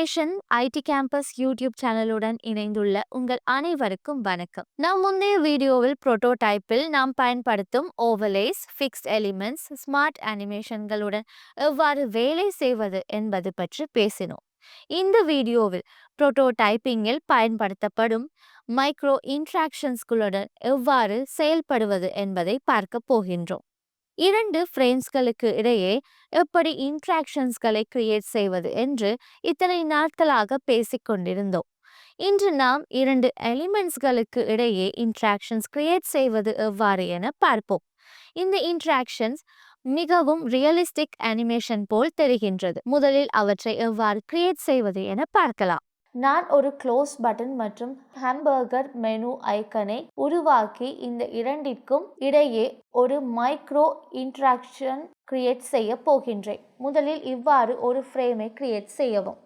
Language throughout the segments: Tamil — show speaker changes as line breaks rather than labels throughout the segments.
அனிமேஷன் ஐடி கேம்பஸ் யூடியூப் சேனலுடன் இணைந்துள்ள உங்கள் அனைவருக்கும் வணக்கம். நாம் முந்தைய வீடியோவில் புரோட்டோடைப்பில் நாம் பயன்படுத்தும் ஓவர்லேஸ், ஃபிக்ஸ்ட் எலிமெண்ட்ஸ், ஸ்மார்ட் அனிமேஷன்களுடன் எவ்வாறு வேலை செய்வது என்பது பற்றி பேசினோம். இந்த வீடியோவில் புரோட்டோடைப்பிங்கில் பயன்படுத்தப்படும் மைக்ரோ இன்ட்ராக்ஷன்ஸ்களுடன் எவ்வாறு செயல்படுவது என்பதை பார்க்க போகின்றோம். இரண்டு ஃப்ரேம்ஸ்களுக்கு இடையே எப்படி இன்ட்ராக்ஷன்ஸ்களை கிரியேட் செய்வது என்று இத்தனை நாட்களாக பேசிக்கொண்டிருந்தோம். இன்று நாம் இரண்டு எலிமெண்ட்ஸ்களுக்கு இடையே இன்ட்ராக்ஷன்ஸ் கிரியேட் செய்வது எவ்வாறு என பார்ப்போம். இந்த இன்ட்ராக்ஷன்ஸ் மிகவும் ரியலிஸ்டிக் அனிமேஷன் போல் தெரிகின்றது. முதலில் அவற்றை எவ்வாறு கிரியேட் செய்வது என பார்க்கலாம். நான் ஒரு க்ளோஸ் பட்டன் மற்றும் ஹாம்பர்கர் மெனு ஐக்கனை உருவாக்கி இந்த இரண்டிற்கும் இடையே ஒரு மைக்ரோ இன்ட்ராக்ஷன் கிரியேட் செய்ய போகின்றேன். முதலில் இவ்வாறு ஒரு ஃப்ரேமை கிரியேட் செய்யவும்.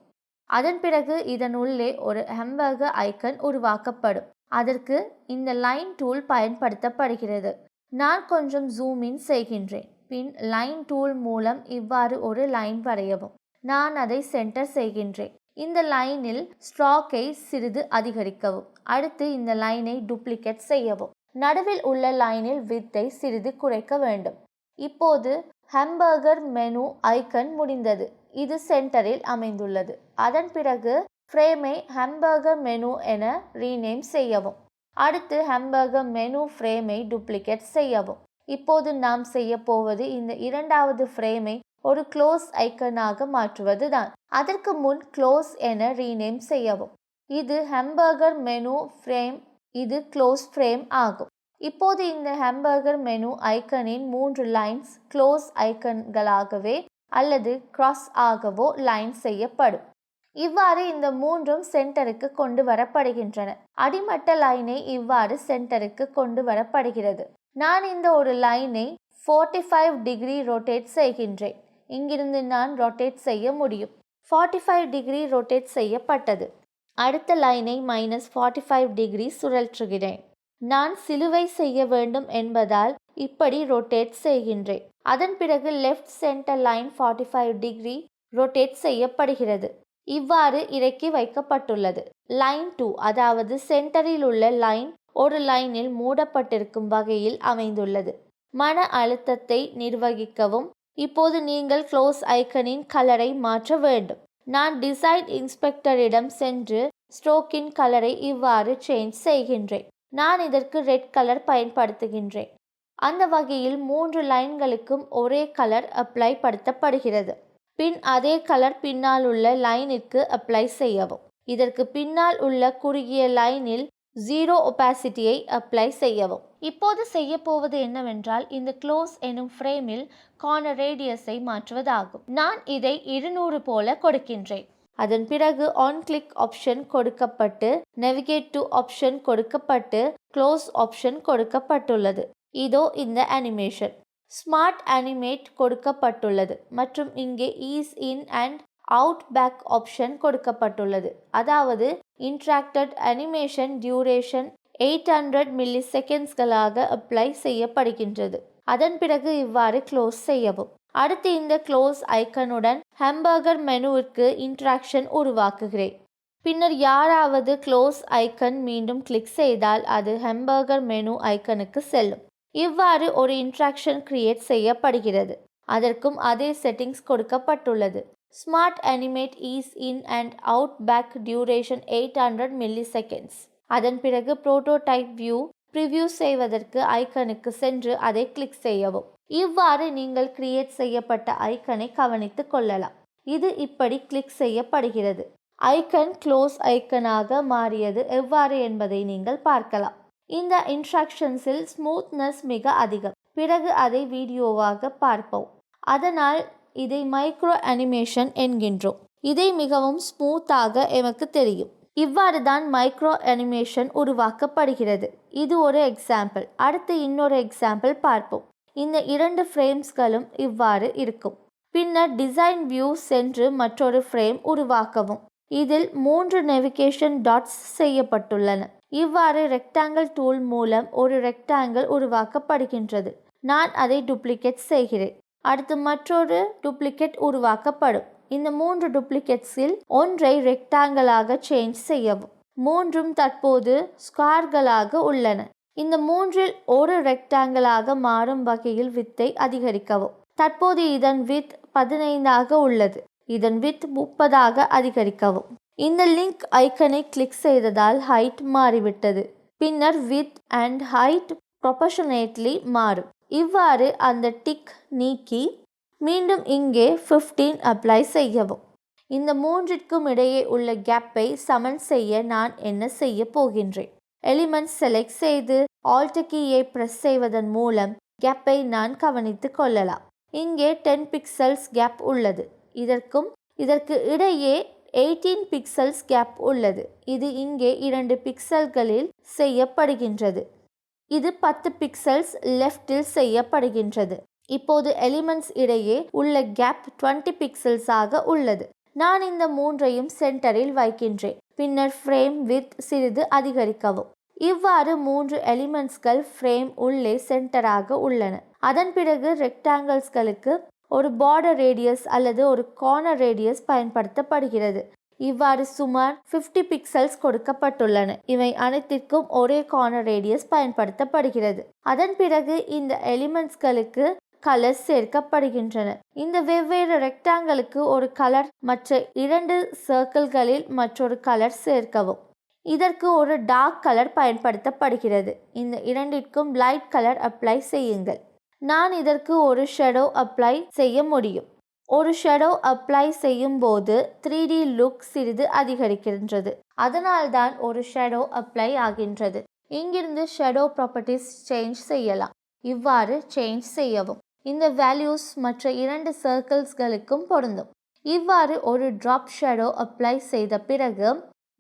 அதன் பிறகு இதனுள்ளே ஒரு ஹாம்பர்கர் ஐக்கன் உருவாக்கப்படும். அதற்கு இந்த லைன் டூல் பயன்படுத்தப்படுகிறது. நான் கொஞ்சம் ஜூம் இன் செய்கின்றேன். பின் லைன் டூல் மூலம் இவ்வாறு ஒரு லைன் வரையவும். நான் அதை சென்டர் செய்கின்றேன். இந்த லைனில் ஸ்ட்ரோக்கை சிறிது அதிகரிக்கவும். அடுத்து இந்த லைனை டூப்ளிகேட் செய்யவும். நடுவில் உள்ள லைனில் வித்தை சிறிது குறைக்க வேண்டும். இப்போது ஹாம்பர்கர் மெனு ஐக்கன் முடிந்தது. இது சென்டரில் அமைந்துள்ளது. அதன் பிறகு ஃப்ரேமை ஹாம்பர்கர் மெனு என ரீநேம் செய்யவும். அடுத்து ஹாம்பர்கர் மெனு ஃப்ரேமை டூப்ளிகேட் செய்யவும். இப்போது நாம் செய்ய போவது இந்த இரண்டாவது ஃப்ரேமை ஒரு க்ளோஸ் ஐக்கனாக மாற்றுவது தான். அதற்கு முன் க்ளோஸ் என ரீநேம் செய்யவும். இது ஹாம்பர்கர் மெனு ஃப்ரேம், இது க்ளோஸ் ஃப்ரேம் ஆகும். இப்போது இந்த ஹாம்பர்கர் மெனு ஐக்கனின் 3 லைன்ஸ் க்ளோஸ் ஐக்கன்களாகவே அல்லது கிராஸ் ஆகவோ லைன் செய்யப்படும். இவ்வாறு இந்த மூன்றும் சென்டருக்கு கொண்டு வரப்படுகின்றன. அடிமட்ட லைனை இவ்வாறு சென்டருக்கு கொண்டு வரப்படுகிறது. நான் இந்த ஒரு லைனை 45 டிகிரி ரொட்டேட் செய்கின்றேன். இங்கிருந்து நான் ரொட்டேட் செய்ய முடியும். 45 டிகிரி ரொட்டேட் செய்யப்பட்டது. அடுத்த லைனை -45 டிகிரி சுழற்றுகிறேன். நான் சிலுவை செய்ய வேண்டும் என்பதால் இப்படி ரொட்டேட் செய்கின்றேன். அதன் பிறகு left centre line 45 degree rotate செய்யப்படுகிறது. இவ்வாறு இறக்கி வைக்கப்பட்டுள்ளது. லைன் 2, அதாவது சென்டரில் உள்ள லைன் ஒரு லைனில் மூடப்பட்டிருக்கும் வகையில் அமைந்துள்ளது. மன அழுத்தத்தை நிர்வகிக்கவும் இப்போது நீங்கள் க்ளோஸ் ஐக்கனின் கலரை மாற்ற வேண்டும். நான் டிசைன் இன்ஸ்பெக்டரிடம் சென்று ஸ்ட்ரோக்கின் கலரை இவ்வாறு சேஞ்ச் செய்கின்றேன். நான் இதற்கு ரெட் கலர் பயன்படுத்துகின்றேன். அந்த வகையில் 3 லைன்களுக்கும் ஒரே கலர் அப்ளை படுத்தப்படுகிறது. பின் அதே கலர் பின்னால் உள்ள லைனிற்கு அப்ளை செய்யவும். இதற்கு பின்னால் உள்ள குறுகிய லைனில் 0 ஒபாசிட்டியை அப்ளை செய்யவும். இப்போது செய்ய போவது என்னவென்றால் இந்த க்ளோஸ் எனும் ஃப்ரேமில் கார்னர் ரேடியஸை மாற்றுவதாகும். நான் இதை 200 போல கொடுக்கின்றேன். அதன் பிறகு ஆன் கிளிக் ஆப்ஷன் கொடுக்கப்பட்டு நேவிகேட் டு ஆப்ஷன் கொடுக்கப்பட்டு க்ளோஸ் ஆப்ஷன் கொடுக்கப்பட்டுள்ளது. இதோ இந்த அனிமேஷன். ஸ்மார்ட் அனிமேட் கொடுக்கப்பட்டுள்ளது மற்றும் இங்கே ease in and out back option கொடுக்கப்பட்டுள்ளது. அதாவது இன்ட்ராக்டட் அனிமேஷன் டியூரேஷன் 800 மில்லி செகண்ட்ஸ்களாக அப்ளை செய்யப்படுகின்றது. அதன் பிறகு இவ்வாறு க்ளோஸ் செய்யவும். அடுத்து இந்த க்ளோஸ் ஐக்கனுடன் ஹாம்பர்கர் மெனுவிற்கு இன்ட்ராக்ஷன் உருவாக்குகிறேன். பின்னர் யாராவது க்ளோஸ் ஐக்கன் மீண்டும் கிளிக் செய்தால் அது ஹாம்பர்கர் மெனு ஐக்கனுக்கு செல்லும். இவ்வாறு ஒரு இன்ட்ராக்ஷன் கிரியேட் செய்யப்படுகிறது. அதற்கும் அதே செட்டிங்ஸ் கொடுக்கப்பட்டுள்ளது. Smart animate ease in and out back duration 800 milliseconds. அதன் பிறகு புரோட்டோடைப் வியூ ப்ரிவ்யூ செய்வதற்கு ஐக்கனுக்கு சென்று அதை கிளிக் செய்யவும். இவ்வாறு நீங்கள் கிரியேட் செய்யப்பட்ட ஐக்கனை கவனித்துக் கொள்ளலாம். இது இப்படி கிளிக் செய்யப்படுகிறது. ஐக்கன் க்ளோஸ் ஐக்கனாக மாறியது எவ்வாறு என்பதை நீங்கள் பார்க்கலாம். இந்த இன்ஸ்ட்ரக்ஷன்ஸில் ஸ்மூத்னஸ் மிக அதிகம். பிறகு அதை வீடியோவாக பார்ப்போம். அதனால் இதை மைக்ரோ அனிமேஷன் என்கின்றோம். இதை மிகவும் ஸ்மூத்தாக எமக்கு தெரியும். இவ்வாறு தான் மைக்ரோ அனிமேஷன் உருவாக்கப்படுகிறது. இது ஒரு எக்ஸாம்பிள். அடுத்து இன்னொரு எக்ஸாம்பிள் பார்ப்போம். இந்த 2 ஃப்ரேம்ஸ்களும் இவ்வாறு இருக்கும். பின்னர் டிசைன் வியூ சென்று மற்றொரு ஃப்ரேம் உருவாக்கவும். இதில் 3 நேவிகேஷன் டாட்ஸ் செய்யப்பட்டுள்ளன. இவ்வாறு ரெக்டாங்கிள் டூல் மூலம் ஒரு ரெக்டாங்கிள் உருவாக்கப்படுகின்றது. நான் அதை டூப்ளிகேட் செய்கிறேன். அடுத்து மற்றொரு டூப்ளிகேட் உருவாக்கப்படும். இந்த 3 டூப்ளிகேட்ஸில் ஒன்றை ரெக்டாங்கிளாக சேஞ்ச் செய்யவும். மூன்றும் தற்போது ஸ்கொயர்களாக உள்ளன. இந்த மூன்றில் ஒரு ரெக்டாங்கிளாக மாறும் வகையில் வித்தை அதிகரிக்கவும். தற்போது இதன் வித் 15 உள்ளது. இதன் வித் 30 அதிகரிக்கவும். இந்த லிங்க் ஐக்கனை கிளிக் செய்ததால் ஹைட் மாறிவிட்டது. பின்னர் வித் அண்ட் ஹைட் ப்ரொபோர்ஷனேட்லி மாறும். இவ்வாறு அந்த டிக் நீக்கி மீண்டும் இங்கே 15 அப்ளை செய்யவும். இந்த மூன்றிற்கும் இடையே உள்ள கேப்பை சமன் செய்ய நான் என்ன செய்ய போகின்றேன்? எலிமெண்ட்ஸ் செலக்ட் செய்து ஆல்ட் கீயை பிரஸ் செய்வதன் மூலம் கேப்பை நான் கவனித்து கொள்ளலாம். இங்கே 10 பிக்சல்ஸ் கேப் உள்ளது. இதற்கு இடையே 18 பிக்சல்ஸ் கேப் உள்ளது. இது இங்கே 2 பிக்சல்களில் செய்யப்படுகின்றது. இது 10 பிக்சல்ஸ் லெஃப்டில் செய்யப்படுகின்றது. இப்போது எலிமெண்ட்ஸ் இடையே உள்ள கேப் 20 பிக்சல்ஸாக உள்ளது. நான் இந்த மூன்றையும் சென்டரில் வைக்கின்றேன். பின்னர் ஃப்ரேம் வித் சிறிது அதிகரிக்கவும். இவ்வாறு 3 எலிமெண்ட்ஸ்கள் ஃப்ரேம் உள்ளே சென்டராக உள்ளன. அதன் பிறகு ரெக்டாங்கிள்ஸ்களுக்கு ஒரு பார்டர் ரேடியஸ் அல்லது ஒரு கார்னர் ரேடியஸ் பயன்படுத்தப்படுகிறது. இவ்வாறு சுமார் 50 பிக்சல்ஸ் கொடுக்கப்பட்டுள்ளன. இவை அனைத்திற்கும் ஒரே கார்னர் ரேடியஸ் பயன்படுத்தப்படுகிறது. அதன் பிறகு இந்த எலிமெண்ட்ஸ்களுக்கு கலர்ஸ் சேர்க்கப்படுகின்றன. இந்த வெவ்வேறு ரெக்டாங்கிளுக்கு ஒரு கலர், மற்ற 2 சர்க்கிள்களில் மற்றொரு கலர் சேர்க்கவும். இதற்கு ஒரு டார்க் கலர் பயன்படுத்தப்படுகிறது. இந்த இரண்டிற்கும் லைட் கலர் அப்ளை செய்யுங்கள். நான் இதற்கு ஒரு ஷேடோ அப்ளை செய்ய முடியும். ஒரு ஷேடோ அப்ளை செய்யும் போது 3D லுக் சிறிது அதிகரிக்கின்றது. அதனால்தான் ஒரு ஷேடோ அப்ளை ஆகின்றது. இங்கிருந்து ஷேடோ ப்ராப்பர்ட்டிஸ் சேஞ்ச் செய்யலாம். இவ்வாறு சேஞ்ச் செய்யவும். இந்த வேல்யூஸ் மற்ற 2 சர்க்கிள்ஸ்களுக்கும் பொருந்தும். இவ்வாறு ஒரு ட்ராப் ஷேடோ அப்ளை செய்த பிறகு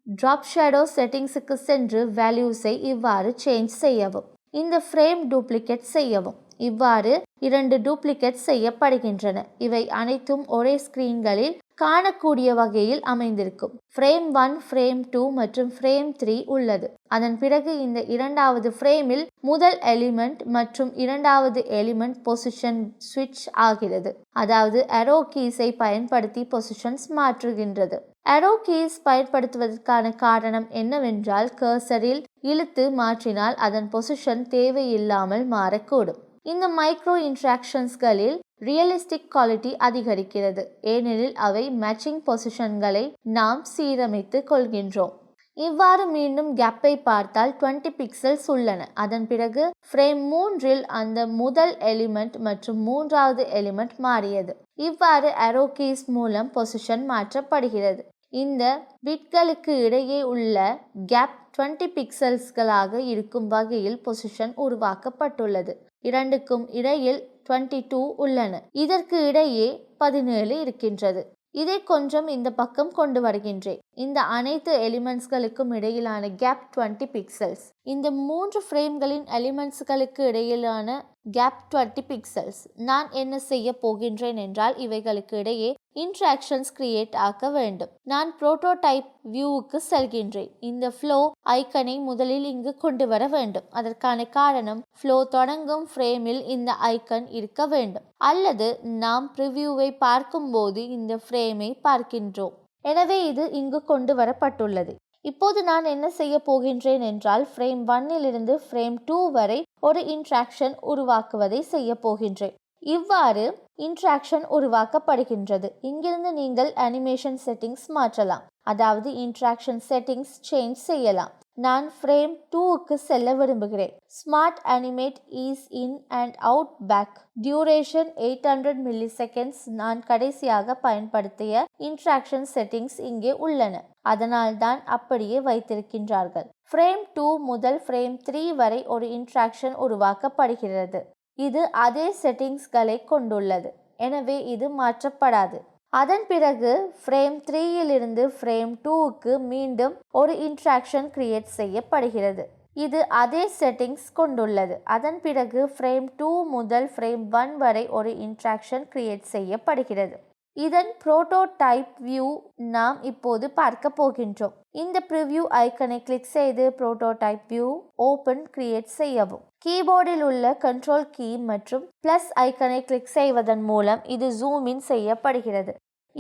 ட்ராப் ஷேடோ செட்டிங்ஸுக்கு சென்று வேல்யூஸை இவ்வாறு சேஞ்ச் செய்யவும். இந்த ஃப்ரேம் டூப்ளிகேட் செய்யவும். இவ்வாறு 2 டூப்ளிகேட் செய்யப்படுகின்றன. இவை அனைத்தும் ஒரே ஸ்கிரீன்களில் காணக்கூடிய வகையில் அமைந்திருக்கும். ஃப்ரேம் 1, ஃப்ரேம் 2 மற்றும் ஃப்ரேம் 3 உள்ளது. அதன் பிறகு இந்த இரண்டாவது ஃப்ரேமில் முதல் எலிமெண்ட் மற்றும் இரண்டாவது எலிமெண்ட் பொசிஷன் ஸ்விட்ச் ஆகிறது. அதாவது அரோ கீஸை பயன்படுத்தி பொசிஷன்ஸ் மாற்றுகின்றது. அரோ கீஸ் பயன்படுத்துவதற்கான காரணம் என்னவென்றால், கர்சரில் இழுத்து மாற்றினால் அதன் பொசிஷன் தேவையில்லாமல் மாறக்கூடும். இந்த மைக்ரோ இன்ட்ராக்ஷன்ஸ்களில் ரியலிஸ்டிக் குவாலிட்டி அதிகரிக்கிறது. ஏனெனில் அவை மேட்சிங் பொசிஷன்களை நாம் சீரமைத்து கொள்கின்றோம். இவ்வாறு மீண்டும் கேப்பை பார்த்தால் 20 பிக்சல்ஸ் உள்ளன. அதன் பிறகு ஃப்ரேம் 3இல் அந்த முதல் எலிமெண்ட் மற்றும் மூன்றாவது எலிமெண்ட் மாறியது. இவ்வாறு அரோ கீஸ் மூலம் பொசிஷன் மாற்றப்படுகிறது. இந்த பிட்களுக்கு இடையே உள்ள கேப் 20 பிக்சல்ஸ்களாக இருக்கும் வகையில் பொசிஷன் உருவாக்கப்பட்டுள்ளது. இரண்டுக்கும் இடையில் 22 உள்ளன. இதற்கு இடையே 17 இருக்கின்றது. இதை கொஞ்சம் இந்த பக்கம் கொண்டு வருகின்றேன். இந்த அனைத்து எலிமெண்ட்ஸ்களுக்கும் இடையிலான கேப் 20 பிக்சல்ஸ். இந்த 3 ஃப்ரேம்களின் எலிமெண்ட்ஸ்களுக்கு இடையிலான கேப் 20 பிக்சல்ஸ். நான் என்ன செய்ய போகின்றேன் என்றால், இவைகளுக்கு இடையே இன்ட்ராக்ஷன்ஸ் கிரியேட் ஆக்க வேண்டும். நான் புரோட்டோடைப் வியூவுக்கு செல்கின்றேன். இந்த ஃப்ளோ ஐக்கனை முதலில் இங்கு கொண்டு வர வேண்டும். அதற்கான காரணம், ஃப்ளோ தொடங்கும் ஃப்ரேமில் இந்த ஐக்கன் இருக்க வேண்டும். அல்லது நாம் ப்ரிவியூவை பார்க்கும்போது இந்த ஃப்ரேமை பார்க்கின்றோம். எனவே இது இங்கு கொண்டு வரப்பட்டுள்ளது. இப்போது நான் என்ன செய்ய போகின்றேன் என்றால், ஃப்ரேம் 1இலிருந்து ஃப்ரேம் 2 வரை ஒரு இன்ட்ராக்ஷன் உருவாக்குவதை செய்ய போகின்றேன். இவ்வாறு இன்ட்ராக்ஷன் உருவாக்கப்படுகின்றது. இங்கிருந்து நீங்கள் அனிமேஷன் செட்டிங்ஸ் மாற்றலாம். அதாவது இன்ட்ராக்ஷன் செட்டிங்ஸ் சேஞ்ச் செய்யலாம். நான் ஃப்ரேம் 2க்கு செல்ல விரும்புகிறேன். Smart animate ease in and out back. Duration 800 milliseconds. நான் கடைசியாக பயன்படுத்திய இன்ட்ராக்ஷன் செட்டிங்ஸ் இங்கே உள்ளன. அதனால் தான் அப்படியே வைத்திருக்கின்றார்கள். ஃப்ரேம் 2 முதல் ஃப்ரேம் 3 வரை ஒரு இன்ட்ராக்ஷன் உருவாக்கப்படுகிறது. இது அதே செட்டிங்ஸ்களை கொண்டுள்ளது. எனவே இது மாற்றப்படாது. அதன் பிறகு ஃப்ரேம் 3இலிருந்து ஃப்ரேம் 2க்கு மீண்டும் ஒரு இன்ட்ராக்ஷன் கிரியேட் செய்யப்படுகிறது. இது அதே செட்டிங்ஸ் கொண்டுள்ளது. அதன் பிறகு ஃப்ரேம் 2 முதல் ஃப்ரேம் 1 வரை ஒரு இன்ட்ராக்ஷன் கிரியேட் செய்யப்படுகிறது. இதன் புரோட்டோடைப் வியூ நாம் இப்போது பார்க்க போகின்றோம். இந்த ப்ரிவ்யூ ஐக்கனை கிளிக் செய்து புரோட்டோடைப் வியூ ஓபன் கிரியேட் செய்யவும். கீபோர்டில் உள்ள கண்ட்ரோல் கீ மற்றும் பிளஸ் ஐக்கனை கிளிக் செய்வதன் மூலம் இது ஜூம் இன் செய்யப்படுகிறது.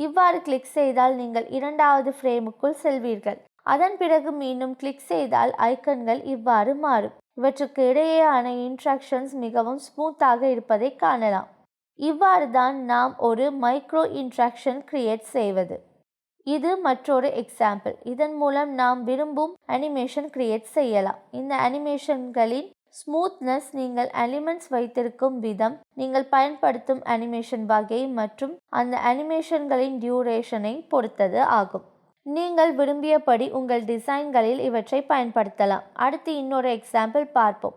இவ்வாறு கிளிக் செய்தால் நீங்கள் இரண்டாவது ஃப்ரேமுக்குள் செல்வீர்கள். அதன் பிறகு மீண்டும் கிளிக் செய்தால் ஐக்கன்கள் இவ்வாறு மாறும். இவற்றுக்கு இடையேயான இன்ட்ராக்ஷன்ஸ் மிகவும் ஸ்மூத்தாக இருப்பதை காணலாம். இவ்வாறு தான் நாம் ஒரு மைக்ரோ இன்ட்ராக்ஷன் கிரியேட் செய்வது. இது மற்றொரு எக்ஸாம்பிள். இதன் மூலம் நாம் விரும்பும் அனிமேஷன் கிரியேட் செய்யலாம். இந்த அனிமேஷன்களின் ஸ்மூத்னஸ் நீங்கள் எலிமெண்ட்ஸ் வைத்திருக்கும் விதம், நீங்கள் பயன்படுத்தும் அனிமேஷன் வகை மற்றும் அந்த அனிமேஷன்களின் டியூரேஷனை பொறுத்தது ஆகும். நீங்கள் விரும்பியபடி உங்கள் டிசைன்களில் இவற்றை பயன்படுத்தலாம். அடுத்து இன்னொரு எக்ஸாம்பிள் பார்ப்போம்.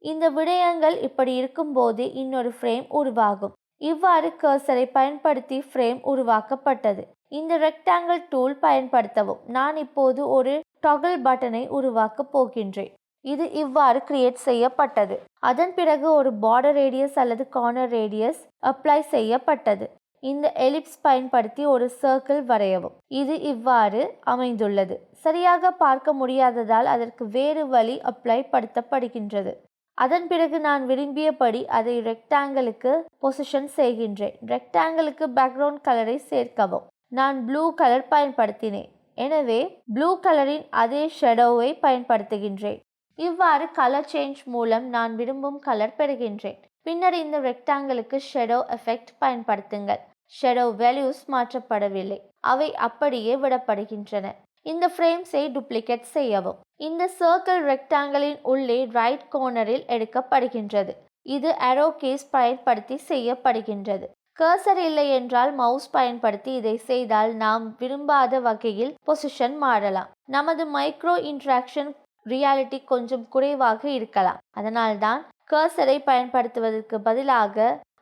இந்த விடயங்கள் இப்படி இருக்கும்போது இன்னொரு ஃப்ரேம் உருவாகும். இவ்வாறு கர்சரை பயன்படுத்தி ஃப்ரேம் உருவாக்கப்பட்டது. இந்த ரெக்டாங்கிள் டூல் பயன்படுத்தவும். நான் இப்போது ஒரு டாகிள் பட்டனை உருவாக்கப் போகின்றேன். இது இவ்வாறு கிரியேட் செய்யப்பட்டது. அதன் பிறகு ஒரு பார்டர் ரேடியஸ் அல்லது கார்னர் ரேடியஸ் அப்ளை செய்யப்பட்டது. இந்த எலிப்ஸ் பயன்படுத்தி ஒரு சர்க்கிள் வரையவும். இது இவ்வாறு அமைந்துள்ளது. சரியாக பார்க்க முடியாததால் அதற்கு வேறு வழி அப்ளை படுத்தப்படுகின்றது. அதன் பிறகு நான் விரும்பியபடி அதை ரெக்டாங்கிளுக்கு பொசிஷன் செய்கின்றேன். ரெக்டாங்கிளுக்கு பேக்ரவுண்ட் கலரை சேர்க்கவும். நான் ப்ளூ கலர் பயன்படுத்தினேன். எனவே ப்ளூ கலரின் அதே ஷேடோவை பயன்படுத்துகின்றேன். இவ்வாறு கலர் சேஞ்ச் மூலம் நான் விரும்பும் கலர் பெறுகின்றேன். பின்னர் இந்த ரெக்டாங்கிளுக்கு ஷேடோ எஃபெக்ட் பயன்படுத்துங்கள். ஷேடோ வேல்யூஸ் மாற்றப்படவில்லை, அவை அப்படியே விடப்படுகின்றன. இந்த ஃப்ரேம்ஸை டூப்ளிகேட் செய்யவும். இந்த சர்க்கிள் ரெக்டாங்கிளின் உள்ளே ரைட் கார்னரில் எடுக்கப்படுகின்றது. இது அரோ கீஸ் பயன்படுத்தி செய்யப்படுகின்றது. கர்சர் இல்லை என்றால் மவுஸ் பயன்படுத்தி இதை செய்தால் நாம் விரும்பாத வகையில் பொசிஷன் மாறலாம். நமது மைக்ரோ இன்ட்ராக்ஷன் ரியாலிட்டி கொஞ்சம் குறைவாக இருக்கலாம். அதனால்தான் கர்சரை பயன்படுத்துவதற்கு பதிலாக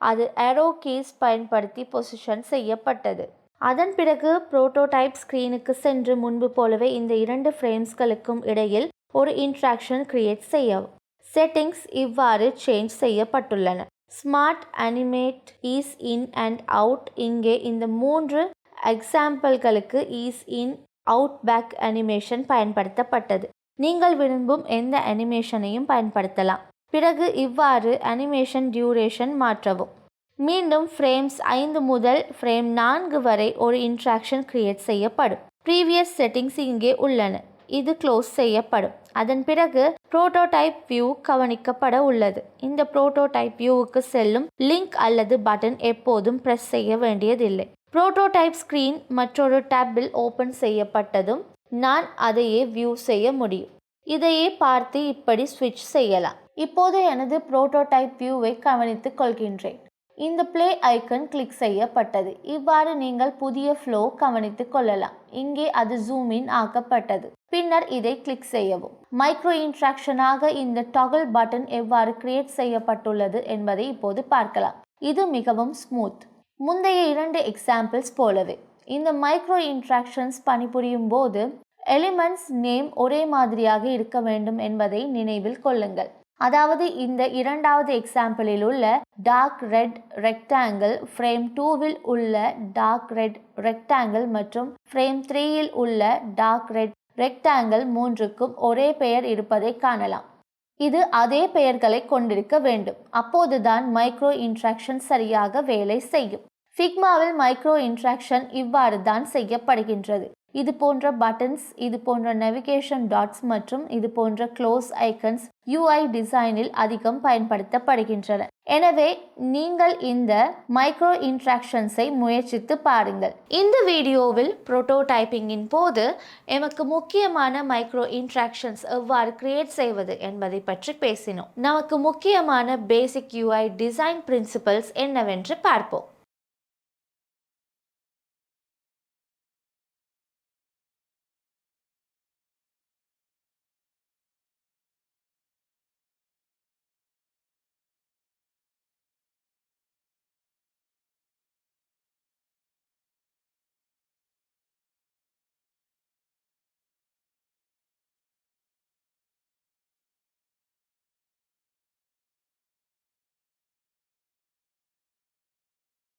அது அரோ கீஸ் பயன்படுத்தி பொசிஷன் செய்யப்பட்டது. அதன் பிறகு புரோட்டோடைப் ஸ்கிரீனுக்கு சென்று முன்பு போலவே இந்த இரண்டு ஃப்ரேம்ஸ்களுக்கும் இடையில் ஒரு இன்ட்ராக்ஷன் கிரியேட் செய்யவும். செட்டிங்ஸ் இவ்வாறு சேஞ்ச் செய்யப்பட்டுள்ளன. Smart animate, ease in and out. இங்கே இந்த 3 எக்ஸாம்பிள்களுக்கு ease in, out, back animation பயன்படுத்தப்பட்டது. நீங்கள் விரும்பும் எந்த அனிமேஷனையும் பயன்படுத்தலாம். பிறகு இவ்வாறு அனிமேஷன் டியூரேஷன் மாற்றவும். மீண்டும் ஃப்ரேம்ஸ் 5 முதல் ஃப்ரேம் 4 வரை ஒரு இன்ட்ராக்ஷன் கிரியேட் செய்யப்படும். ப்ரீவியஸ் செட்டிங்ஸ் இங்கே உள்ளன. இது க்ளோஸ் செய்யப்படும். அதன் பிறகு புரோட்டோடைப் வியூ கவனிக்கப்பட உள்ளது. இந்த புரோட்டோடைப் வியூவுக்கு செல்லும் லிங்க் அல்லது பட்டன் எப்போதும் பிரஸ் செய்ய வேண்டியதில்லை. புரோட்டோடைப் ஸ்கிரீன் மற்றொரு டேப்பில் ஓப்பன் செய்யப்பட்டதும் நான் அதையே வியூ செய்ய முடியும். இதையே பார்த்து இப்படி ஸ்விட்ச் செய்யலாம். இப்போது எனது புரோட்டோடைப் வியூவை கவனித்துக் கொள்கின்றேன். இந்த பிளே ஐக்கன் கிளிக் செய்யப்பட்டது. இவ்வாறு நீங்கள் புதிய ஃப்ளோ கவனித்துக் கொள்ளலாம். இங்கே அது ஜூம் இன் ஆக்கப்பட்டது. பின்னர் இதை கிளிக் செய்யவும். மைக்ரோ இன்ட்ராக்ஷனாக இந்த டாகிள் பட்டன் எவ்வாறு கிரியேட் செய்யப்பட்டுள்ளது என்பதை இப்போது பார்க்கலாம். இது மிகவும் ஸ்மூத். முந்தைய 2 எக்ஸாம்பிள்ஸ் போலவே இந்த மைக்ரோ இன்ட்ராக்ஷன்ஸ் பணிபுரியும் போது எலிமெண்ட்ஸ் நேம் ஒரே மாதிரியாக இருக்க வேண்டும் என்பதை நினைவில் கொள்ளுங்கள். அதாவது இந்த இரண்டாவது எக்ஸாம்பிளில் உள்ள டார்க் ரெட் ரெக்டாங்கிள் ஃப்ரேம் 2வில் உள்ள டார்க் ரெட் ரெக்டாங்கிள் மற்றும் ஃப்ரேம் 3யில் உள்ள டார்க் ரெட் ரெக்டாங்கிள் 3க்கும் ஒரே பெயர் இருப்பதை காணலாம். இது அதே பெயர்களை கொண்டிருக்க வேண்டும். அப்போதுதான் மைக்ரோ இன்ட்ராக்ஷன் சரியாக வேலை செய்யும். ஃபிக்மாவில் மைக்ரோ இன்ட்ராக்ஷன் இவ்வாறு தான் செய்யப்படுகின்றது. இது போன்ற பட்டன்ஸ், இது போன்ற நேவிகேஷன் டாட்ஸ் மற்றும் இது போன்ற க்ளோஸ் ஐக்கன்ஸ் UI டிசைனில் அதிகம் பயன்படுத்தப்படுகின்றன. எனவே நீங்கள் இந்த மைக்ரோ இன்ட்ராக்ஷன்ஸை முயற்சித்து பாருங்கள். இந்த வீடியோவில் புரோட்டோடைப்பிங்கின் போது எமக்கு முக்கியமான மைக்ரோ இன்ட்ராக்ஷன்ஸ் எவ்வாறு கிரியேட் செய்வது என்பதை பற்றி பேசினோம். நமக்கு முக்கியமான பேசிக் UI டிசைன் பிரின்சிபல்ஸ் என்னவென்று பார்ப்போம்.